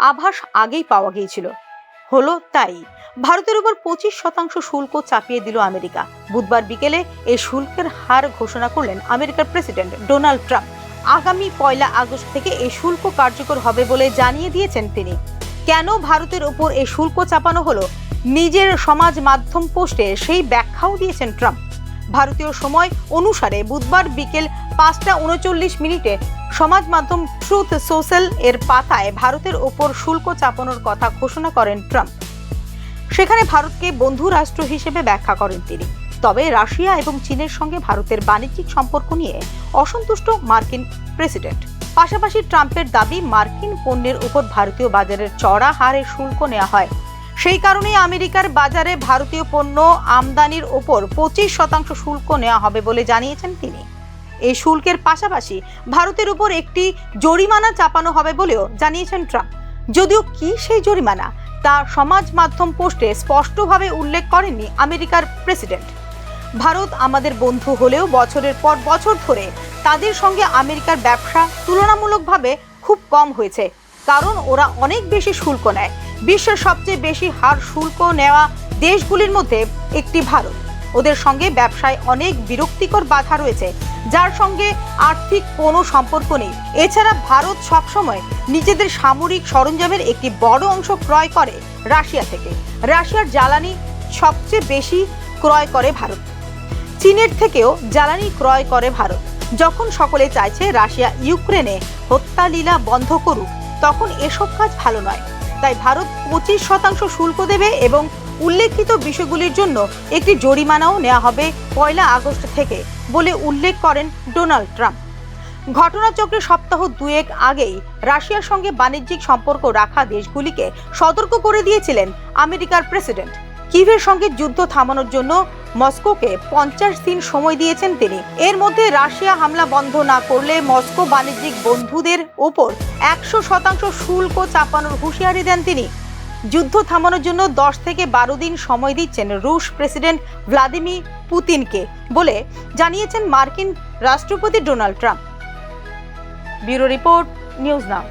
আভাস আগেই পাওয়া গিয়েছিল। হলো তাই, ভারতের উপর 25% শুল্ক চাপিয়ে দিল আমেরিকা। বুধবার বিকেলে এই শুল্কের হার ঘোষণা করলেন আমেরিকার প্রেসিডেন্ট ডোনাল্ড ট্রাম্প। আগামী 1 আগস্ট থেকে এই শুল্ক কার্যকর হবে বলে জানিয়ে দিয়েছেন তিনি। কেন ভারতের উপর এই শুল্ক চাপানো হলো, নিজের সমাজ মাধ্যম পোস্টে সেই ব্যাখ্যাও দিয়েছেন ট্রাম্প। ভারতীয় সময় অনুসারে বুধবার বিকেল 5:39 সমাজ মাধ্যম ট্রুথ সোশ্যাল এর পাতায় ভারতের ওপর শুল্ক চাপানোর কথা ঘোষণা করেন ট্রাম্প। সেখানে ভারতকে বন্ধু রাষ্ট্র হিসেবে ব্যাখ্যা করেন তিনি। তবে রাশিয়া এবং চীনের সঙ্গে ভারতের বাণিজ্যিক সম্পর্ক নিয়ে অসন্তুষ্ট মার্কিন প্রেসিডেন্ট। পাশাপাশি ট্রাম্পের দাবি, মার্কিন পণ্যের উপর ভারতীয় বাজারের চড়া হারে শুল্ক নেওয়া হয়। সেই কারণেই আমেরিকার বাজারে ভারতীয় পণ্য আমদানির ওপর 25% শুল্ক নেওয়া হবে বলে জানিয়েছেন তিনি। এই শুল্কের পাশাপাশি ভারতের উপর একটি জরিমানা চাপানো হবে বলেও জানিয়েছেন ট্রাম্প। যদিও কি সেই জরিমানা তা সমাজ মাধ্যম পোস্টে স্পষ্টভাবে উল্লেখ করেননি আমেরিকার প্রেসিডেন্ট। ভারত আমাদের বন্ধু হলেও বছরের পর বছর ধরে তাদের সঙ্গে আমেরিকার ব্যবসা তুলনামূলকভাবে খুব কম হয়েছে, কারণ ওরা অনেক বেশি শুল্ক নেয়। বিশ্বের সবচেয়ে বেশি হার শুল্ক নেওয়া দেশগুলির মধ্যে একটি ভারত। ওদের সঙ্গে ব্যবসায় অনেক বিরক্তিকর বাধা রয়েছে, যার সঙ্গে আর্থিক কোনো সম্পর্ক নেই। এছাড়া ভারত সবসময় নিজেদের সামরিক সরঞ্জামের একটি বড় অংশ ক্রয় করে রাশিয়া থেকে। রাশিয়ার জ্বালানি সবচেয়ে বেশি ক্রয় করে ভারত। চীনের থেকেও জ্বালানি ক্রয় করে ভারত। যখন সকলে চাইছে রাশিয়া ইউক্রেনে হত্যালীলা বন্ধ করুক, তখন এসব কাজ ভালো নয়। তাই ভারত 25% শুল্ক দেবে এবং উল্লেখিত বিষয়গুলির জন্য একটি জরিমানাও নেওয়া হবে 1 আগস্ট থেকে বলে উল্লেখ করেন ডোনাল্ড ট্রাম্প। ঘটনাচক্রে সপ্তাহ 2 আগেই রাশিয়ার সঙ্গে বাণিজ্যিক সম্পর্ক রাখা দেশগুলিকে সতর্ক করে দিয়েছিলেন আমেরিকার প্রেসিডেন্ট। কিভের সঙ্গে যুদ্ধ থামানোর জন্য মস্কোকে 50 দিন সময় দিয়েছেন তিনি। এর মধ্যে রাশিয়া হামলা বন্ধ না করলে মস্কো বাণিজ্যিক বন্ধুদের ওপর 100% শুল্ক চাপানোর হুঁশিয়ারি দেন তিনি। যুদ্ধ থামানোর জন্য 10 থেকে 12 দিন সময় দিচ্ছেন রুশ প্রেসিডেন্ট ভ্লাদিমির পুতিনকে বলে জানিয়েছেন মার্কিন রাষ্ট্রপতি Donald Trump. Bureau report, news now.